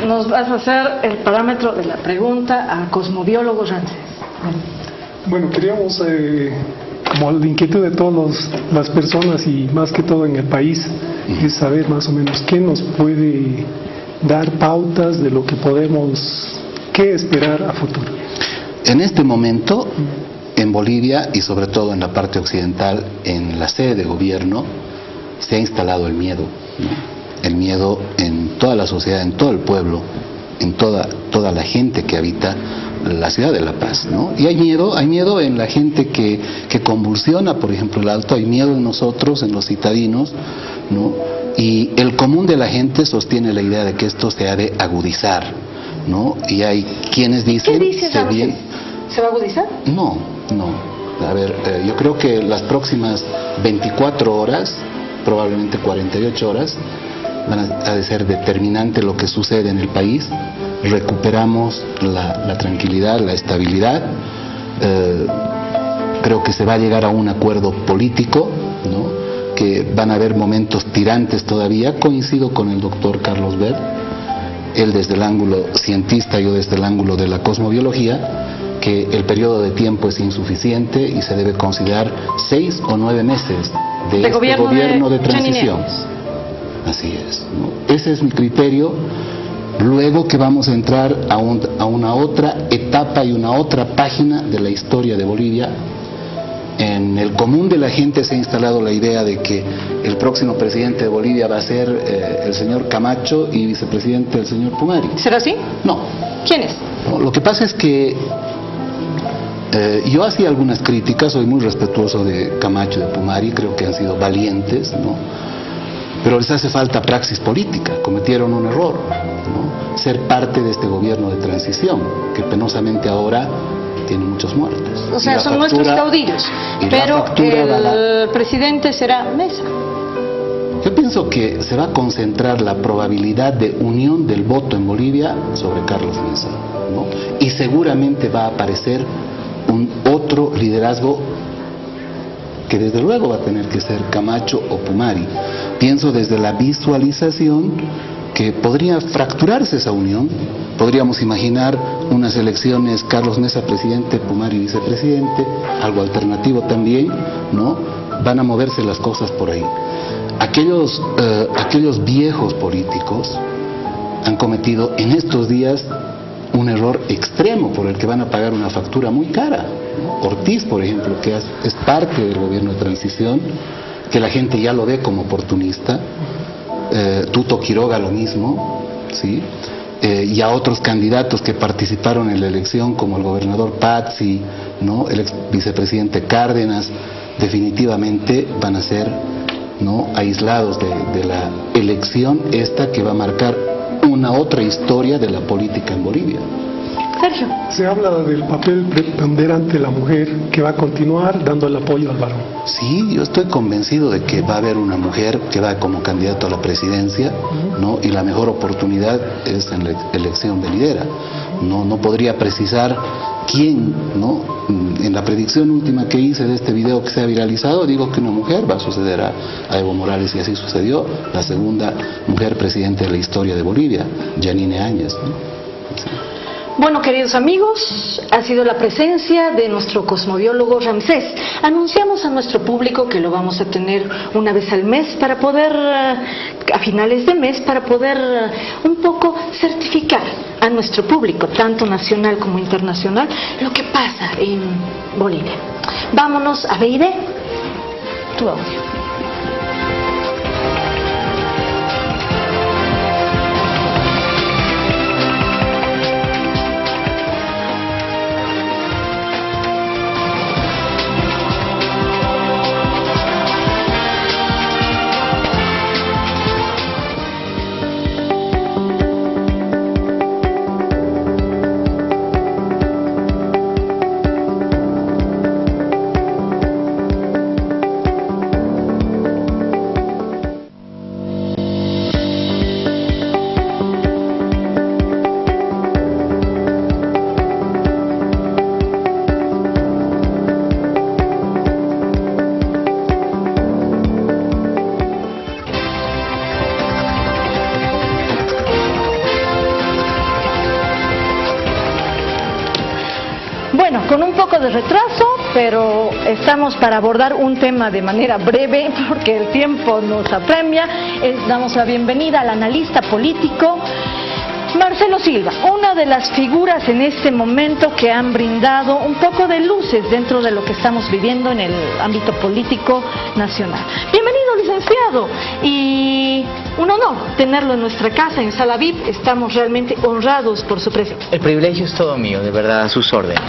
nos vas a hacer el parámetro de la pregunta al cosmobiólogo Ramsés. Bueno, queríamos, como la inquietud de todas las personas y más que todo en el país, es saber más o menos qué nos puede dar pautas de lo que qué esperar a futuro. En este momento, en Bolivia y sobre todo en la parte occidental, en la sede de gobierno, se ha instalado el miedo, ¿no? El miedo en toda la sociedad, en todo el pueblo, en toda la gente que habita la ciudad de La Paz, ¿no? Y hay miedo en la gente que convulsiona, por ejemplo, el Alto, hay miedo en nosotros, en los citadinos, ¿no? Y el común de la gente sostiene la idea de que esto se ha de agudizar, ¿no? Y hay quienes dicen... ¿Qué dices, Ramsés? ¿Se va a agudizar? No. A ver, yo creo que las próximas 24 horas, probablemente 48 horas, van a de ser determinante lo que sucede en el país. Recuperamos la tranquilidad, la estabilidad. Creo que se va a llegar a un acuerdo político, ¿no? Que van a haber momentos tirantes todavía. Coincido con el doctor Carlos Bert, él desde el ángulo cientista, yo desde el ángulo de la cosmobiología, que el periodo de tiempo es insuficiente y se debe considerar 6 o 9 meses de este gobierno de transición. Así es, ¿no? Ese es mi criterio. luego que vamos a entrar a una otra etapa y una otra página de la historia de Bolivia. En el común de la gente se ha instalado la idea de que el próximo presidente de Bolivia va a ser el señor Camacho y vicepresidente el señor Pumari. ¿Será así? No. ¿Quién es? No, lo que pasa es que yo hacía algunas críticas, soy muy respetuoso de Camacho y de Pumari, creo que han sido valientes, ¿no? Pero les hace falta praxis política, cometieron un error, ¿no? Ser parte de este gobierno de transición, que penosamente ahora tiene muchos muertos. O sea, son nuestros caudillos, pero el presidente será Mesa. Yo pienso que se va a concentrar la probabilidad de unión del voto en Bolivia sobre Carlos Mesa, ¿no? Y seguramente va a aparecer un otro liderazgo que desde luego va a tener que ser Camacho o Pumari. Pienso desde la visualización que podría fracturarse esa unión. Podríamos imaginar unas elecciones, Carlos Mesa presidente, Pumari vicepresidente, algo alternativo también, ¿no? Van a moverse las cosas por ahí. Aquellos viejos políticos han cometido en estos días un error extremo por el que van a pagar una factura muy cara, ¿no? Ortiz, por ejemplo, que es parte del gobierno de transición, que la gente ya lo ve como oportunista, Tuto Quiroga lo mismo, ¿sí? Y a otros candidatos que participaron en la elección, como el gobernador Pazzi, ¿no? El ex vicepresidente Cárdenas, definitivamente van a ser, ¿no?, aislados de la elección esta que va a marcar una otra historia de la política en Bolivia. Sergio. Se habla del papel preponderante de la mujer que va a continuar dando el apoyo al varón. Sí, yo estoy convencido de que va a haber una mujer que va como candidato a la presidencia, ¿no? Y la mejor oportunidad es en la elección venidera. No podría precisar quién, ¿no? En la predicción última que hice de este video que se ha viralizado, digo que una mujer va a suceder a Evo Morales, y así sucedió. La segunda mujer presidente de la historia de Bolivia, Yanine Áñez, ¿no? Sí. Bueno, queridos amigos, ha sido la presencia de nuestro cosmobiólogo Ramsés. Anunciamos a nuestro público que lo vamos a tener una vez al mes para poder, a finales de mes, para poder un poco certificar a nuestro público, tanto nacional como internacional, lo que pasa en Bolivia. Vámonos a Beide, tu audio. Bueno, con un poco de retraso, pero estamos para abordar un tema de manera breve porque el tiempo nos apremia. Damos la bienvenida al analista político Marcelo Silva, una de las figuras en este momento que han brindado un poco de luces dentro de lo que estamos viviendo en el ámbito político nacional. Bienvenido, licenciado, y un honor tenerlo en nuestra casa, en Sala VIP. Estamos realmente honrados por su presencia. El privilegio es todo mío, de verdad, a sus órdenes.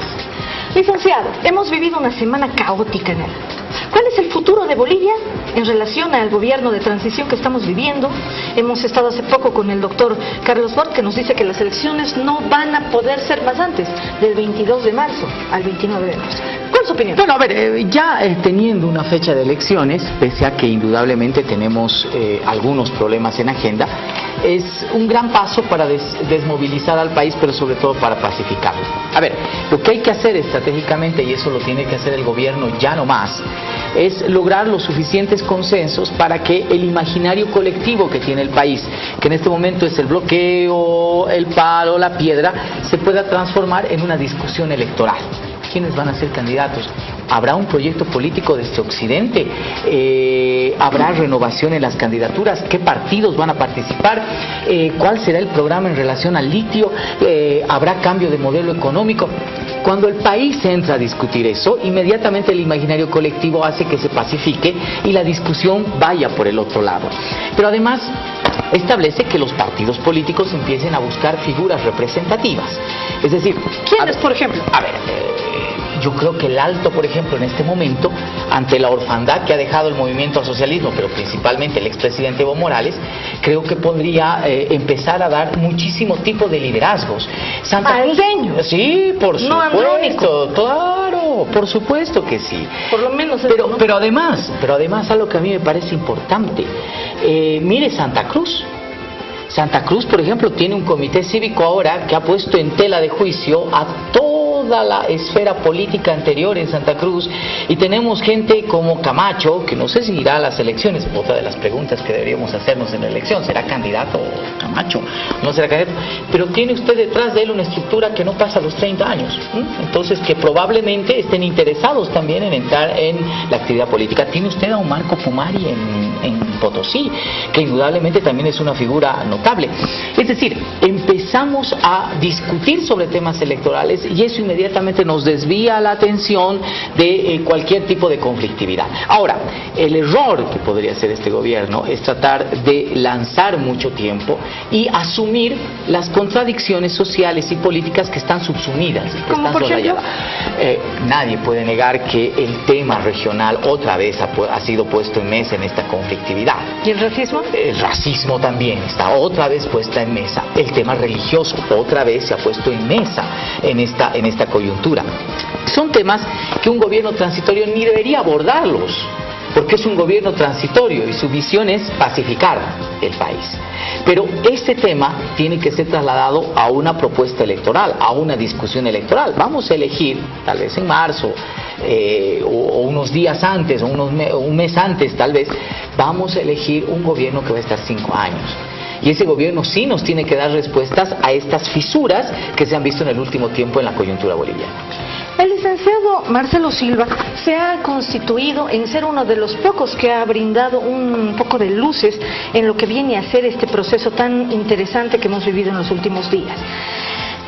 Licenciado, hemos vivido una semana caótica en el ámbito. ¿Cuál es el futuro de Bolivia en relación al gobierno de transición que estamos viviendo? Hemos estado hace poco con el doctor Carlos Bort, que nos dice que las elecciones no van a poder ser más antes del 22 de marzo al 29 de marzo. ¿Cuál es su opinión? Bueno, a ver, ya teniendo una fecha de elecciones, pese a que indudablemente tenemos algunos problemas en agenda, es un gran paso para desmovilizar al país, pero sobre todo para pacificarlo. A ver, lo que hay que hacer estratégicamente, y eso lo tiene que hacer el gobierno ya no más, es lograr los suficientes consensos para que el imaginario colectivo que tiene el país, que en este momento es el bloqueo, el palo, la piedra, se pueda transformar en una discusión electoral. ¿Quiénes van a ser candidatos? ¿Habrá un proyecto político desde Occidente? ¿Habrá renovación en las candidaturas? ¿Qué partidos van a participar? ¿Cuál será el programa en relación al litio? ¿Habrá cambio de modelo económico? Cuando el país entra a discutir eso, inmediatamente el imaginario colectivo hace que se pacifique y la discusión vaya por el otro lado. Pero además establece que los partidos políticos empiecen a buscar figuras representativas. Es decir, ¿quiénes, por ejemplo? A ver, yo creo que el Alto, por ejemplo, en este momento, ante la orfandad que ha dejado el movimiento al socialismo, pero principalmente el expresidente Evo Morales, creo que podría empezar a dar muchísimo tipo de liderazgos. Santa Cruz, sí, por supuesto, claro, por supuesto que sí. Por lo menos eso, ¿no? Pero además algo que a mí me parece importante. Mire Santa Cruz. Santa Cruz, por ejemplo, tiene un comité cívico ahora que ha puesto en tela de juicio a toda la esfera política anterior en Santa Cruz, y tenemos gente como Camacho, que no sé si irá a las elecciones. Otra de las preguntas que deberíamos hacernos en la elección: ¿será candidato Camacho? ¿No será candidato? Pero tiene usted detrás de él una estructura que no pasa los 30 años, entonces que probablemente estén interesados también en entrar en la actividad política. Tiene usted a un Marco Fumari en Potosí, que indudablemente también es una figura notable. Es decir, empezamos a discutir sobre temas electorales y eso inmediatamente nos desvía la atención de cualquier tipo de conflictividad. Ahora, el error que podría hacer este gobierno es tratar de lanzar mucho tiempo y asumir las contradicciones sociales y políticas que están subsumidas, que están soslayadas. Nadie puede negar que el tema regional otra vez ha sido puesto en mesa en esta conflictividad. ¿Y el racismo? El racismo también está otra vez puesta en mesa. El tema religioso otra vez se ha puesto en mesa en esta coyuntura. Son temas que un gobierno transitorio ni debería abordarlos, porque es un gobierno transitorio y su visión es pacificar el país. Pero este tema tiene que ser trasladado a una propuesta electoral, a una discusión electoral. Vamos a elegir, tal vez en marzo, o unos días antes, o un mes antes tal vez, vamos a elegir un gobierno que va a estar 5 años. Y ese gobierno sí nos tiene que dar respuestas a estas fisuras que se han visto en el último tiempo en la coyuntura boliviana. El licenciado Marcelo Silva se ha constituido en ser uno de los pocos que ha brindado un poco de luces en lo que viene a ser este proceso tan interesante que hemos vivido en los últimos días.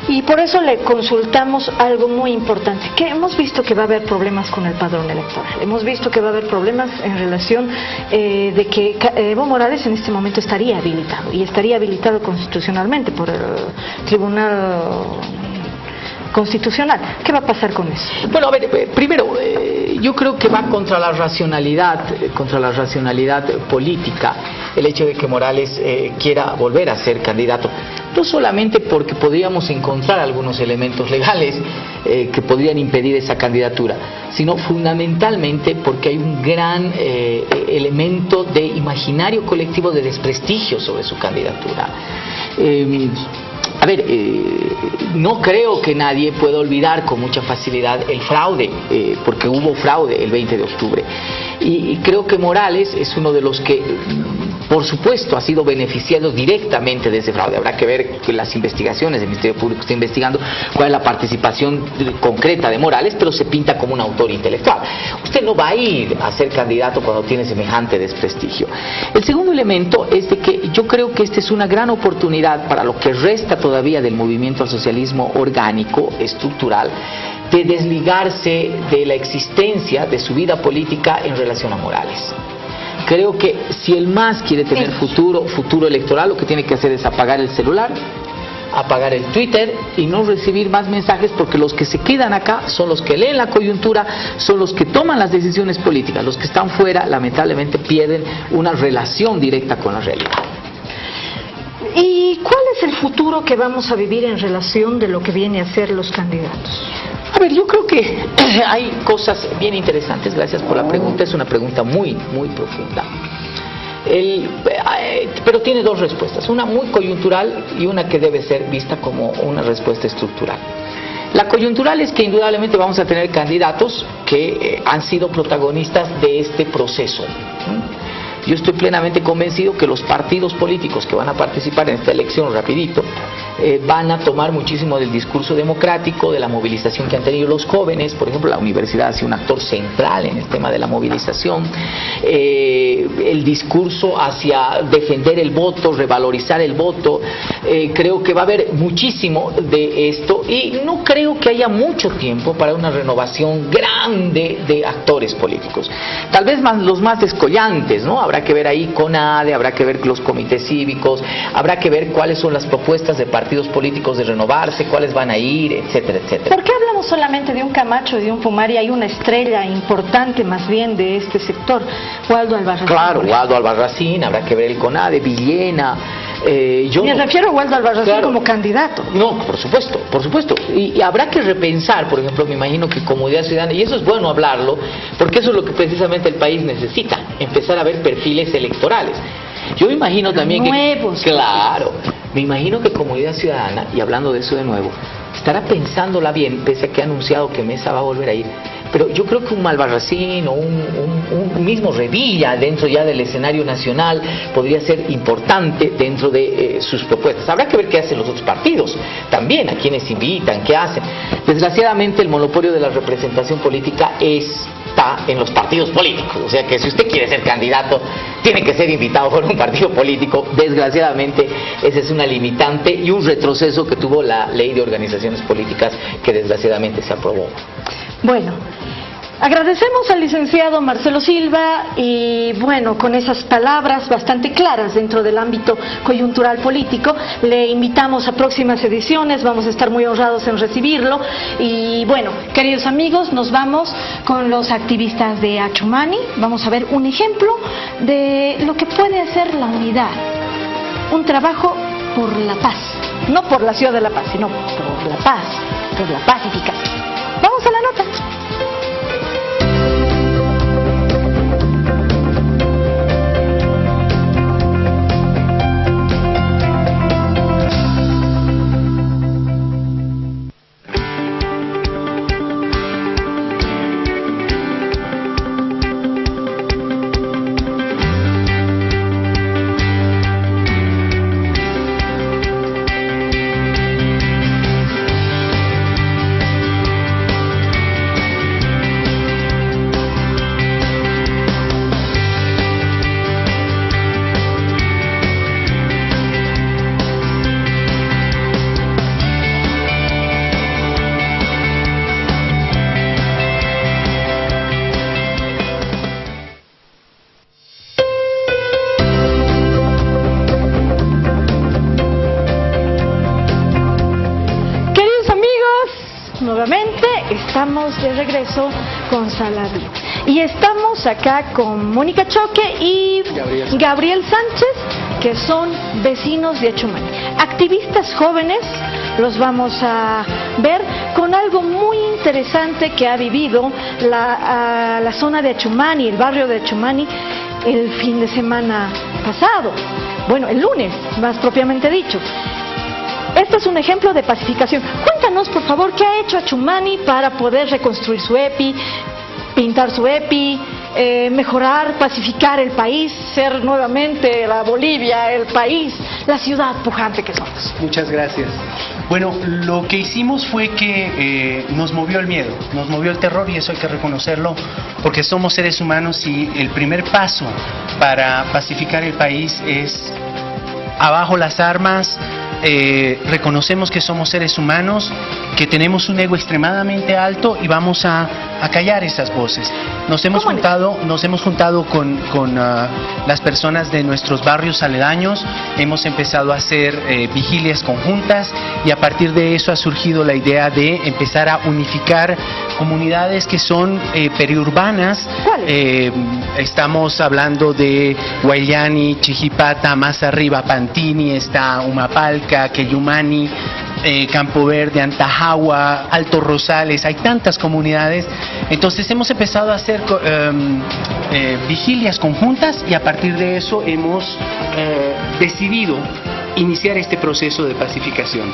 Y por eso le consultamos algo muy importante, que hemos visto que va a haber problemas con el padrón electoral. Hemos visto que va a haber problemas en relación de que Evo Morales en este momento estaría habilitado, y estaría habilitado constitucionalmente por el Tribunal Constitucional. ¿Qué va a pasar con eso? Bueno, a ver, primero, yo creo que va contra la racionalidad política el hecho de que Morales quiera volver a ser candidato. No solamente porque podríamos encontrar algunos elementos legales que podrían impedir esa candidatura, sino fundamentalmente porque hay un gran elemento de imaginario colectivo de desprestigio sobre su candidatura. A ver, no creo que nadie pueda olvidar con mucha facilidad el fraude, porque hubo fraude el 20 de octubre. Y creo que Morales es uno de los que, por supuesto, ha sido beneficiado directamente de ese fraude. Habrá que ver que las investigaciones, el Ministerio Público está investigando cuál es la participación concreta de Morales, pero se pinta como un autor intelectual. Usted no va a ir a ser candidato cuando tiene semejante desprestigio. El segundo elemento es de que yo creo que esta es una gran oportunidad para lo que resta todavía del movimiento al socialismo orgánico, estructural, de desligarse de la existencia de su vida política en relación a Morales. Creo que si el MAS quiere tener futuro electoral, lo que tiene que hacer es apagar el celular, apagar el Twitter y no recibir más mensajes, porque los que se quedan acá son los que leen la coyuntura, son los que toman las decisiones políticas. Los que están fuera, lamentablemente, pierden una relación directa con la realidad. ¿Y cuál es el futuro que vamos a vivir en relación de lo que viene a ser los candidatos? A ver, yo creo que hay cosas bien interesantes. Gracias por la pregunta, es una pregunta muy, muy profunda. Pero tiene dos respuestas, una muy coyuntural y una que debe ser vista como una respuesta estructural. La coyuntural es que indudablemente vamos a tener candidatos que han sido protagonistas de este proceso. Yo estoy plenamente convencido que los partidos políticos que van a participar en esta elección rapidito van a tomar muchísimo del discurso democrático, de la movilización que han tenido los jóvenes. Por ejemplo, la universidad ha sido un actor central en el tema de la movilización. El discurso hacia defender el voto, revalorizar el voto, creo que va a haber muchísimo de esto, y no creo que haya mucho tiempo para una renovación grande de actores políticos. Tal vez los más descollantes, ¿no? Habrá que ver ahí CONADE, habrá que ver los comités cívicos, habrá que ver cuáles son las propuestas de partidos políticos de renovarse, cuáles van a ir, etcétera, etcétera. ¿Por qué hablamos solamente de un Camacho y de un Pumari? Hay una estrella importante más bien de este sector, Waldo Albarracín. Claro, Waldo Albarracín, habrá que ver el CONADE, Villena. Me refiero a Waldo Albarracín, claro, como candidato. No, por supuesto, por supuesto. Y habrá que repensar, por ejemplo, me imagino que Comunidad Ciudadana, y eso es bueno hablarlo, porque eso es lo que precisamente el país necesita, empezar a ver perfiles electorales. Yo me imagino también nuevos. Claro, me imagino que Comunidad Ciudadana, y hablando de eso de nuevo, estará pensándola bien, pese a que ha anunciado que Mesa va a volver a ir. Pero yo creo que un Albarracín o un mismo Revilla dentro ya del escenario nacional podría ser importante dentro de sus propuestas. Habrá que ver qué hacen los otros partidos también, a quienes invitan, qué hacen. Desgraciadamente el monopolio de la representación política está en los partidos políticos. O sea que si usted quiere ser candidato, tiene que ser invitado por un partido político. Desgraciadamente esa es una limitante y un retroceso que tuvo la ley de organizaciones políticas, que desgraciadamente se aprobó. Bueno, agradecemos al licenciado Marcelo Silva, y bueno, con esas palabras bastante claras dentro del ámbito coyuntural político, le invitamos a próximas ediciones, vamos a estar muy honrados en recibirlo. Y bueno, queridos amigos, nos vamos con los activistas de Achumani. Vamos a ver un ejemplo de lo que puede hacer la unidad, un trabajo por la paz, no por la ciudad de La Paz, sino por la paz, por la pacificación. Vamos a la nota. Nuevamente estamos de regreso con Salaví y estamos acá con Mónica Choque y Gabriel Sánchez, que son vecinos de Achumani, activistas jóvenes. Los vamos a ver con algo muy interesante que ha vivido la zona de Achumani, el barrio de Achumani, el fin de semana pasado, bueno, el lunes más propiamente dicho. Este es un ejemplo de pacificación. Cuéntanos, por favor, qué ha hecho Achumani para poder reconstruir su EPI, pintar su EPI, mejorar, pacificar el país, ser nuevamente la Bolivia, el país, la ciudad pujante que somos. Muchas gracias. Bueno, lo que hicimos fue que nos movió el miedo, nos movió el terror, y eso hay que reconocerlo, porque somos seres humanos y el primer paso para pacificar el país es abajo las armas. Reconocemos que somos seres humanos, que tenemos un ego extremadamente alto, y vamos a callar esas voces. Nos hemos juntado con las personas de nuestros barrios aledaños, hemos empezado a hacer vigilias conjuntas, y a partir de eso ha surgido la idea de empezar a unificar comunidades que son periurbanas. Estamos hablando de Guayani, Chijipata, más arriba Pantini, está Humapalca, Queyumani, Campo Verde, Antajagua, Alto Rosales, hay tantas comunidades. Entonces hemos empezado a hacer vigilias conjuntas, y a partir de eso hemos decidido iniciar este proceso de pacificación.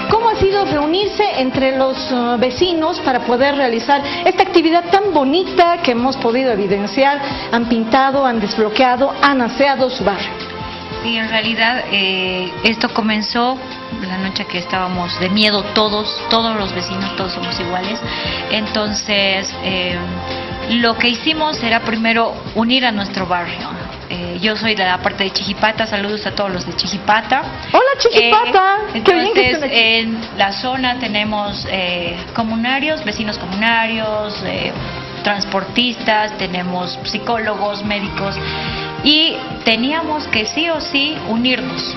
¿Cómo ha sido reunirse entre los vecinos para poder realizar esta actividad tan bonita que hemos podido evidenciar? Han pintado, han desbloqueado, han aseado su barrio. Y en realidad esto comenzó la noche que estábamos de miedo todos los vecinos, todos somos iguales. Entonces lo que hicimos era primero unir a nuestro barrio. Yo soy de la parte de Chijipata, saludos a todos los de Chijipata. Hola Chijipata. Entonces en la zona tenemos comunarios, vecinos comunarios, transportistas, tenemos psicólogos, médicos, y teníamos que sí o sí unirnos.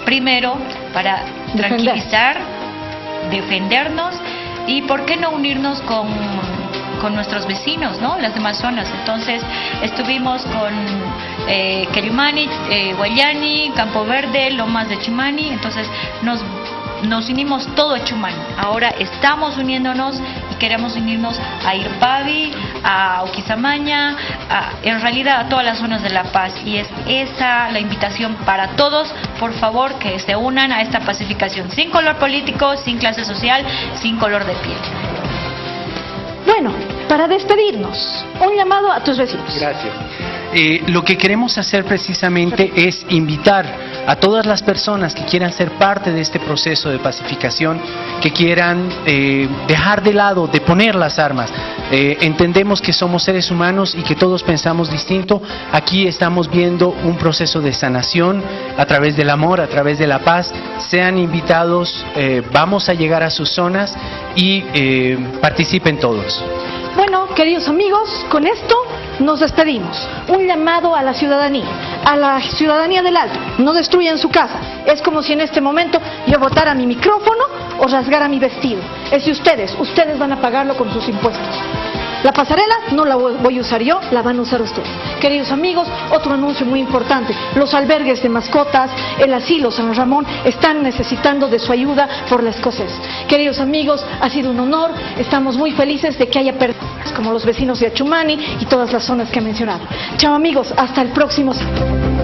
Primero para tranquilizar, defendernos, y por qué no unirnos con nuestros vecinos, ¿no? Las demás zonas. Entonces estuvimos con Querimani, Guayani, Campo Verde, Lomas de Chumani. Entonces nos unimos todo a Chumani. Ahora estamos uniéndonos y queremos unirnos a Irpavi, a Uquizamaña, en realidad a todas las zonas de La Paz, y es esa la invitación para todos, por favor, que se unan a esta pacificación, sin color político, sin clase social, sin color de piel. Bueno, para despedirnos, un llamado a tus vecinos. Gracias. Lo que queremos hacer precisamente es invitar a todas las personas que quieran ser parte de este proceso de pacificación, que quieran dejar de lado, de poner las armas. Entendemos que somos seres humanos y que todos pensamos distinto. Aquí estamos viendo un proceso de sanación a través del amor, a través de la paz. Sean invitados, vamos a llegar a sus zonas y participen todos. Bueno, queridos amigos, con esto nos despedimos. Un llamado a la ciudadanía del Alto. No destruyan su casa. Es como si en este momento yo botara mi micrófono o rasgara mi vestido. Es de ustedes van a pagarlo con sus impuestos. La pasarela no la voy a usar yo, la van a usar ustedes. Queridos amigos, otro anuncio muy importante. Los albergues de mascotas, el asilo San Ramón, están necesitando de su ayuda por la escasez. Queridos amigos, ha sido un honor. Estamos muy felices de que haya personas como los vecinos de Achumani y todas las zonas que he mencionado. Chao amigos, hasta el próximo sábado.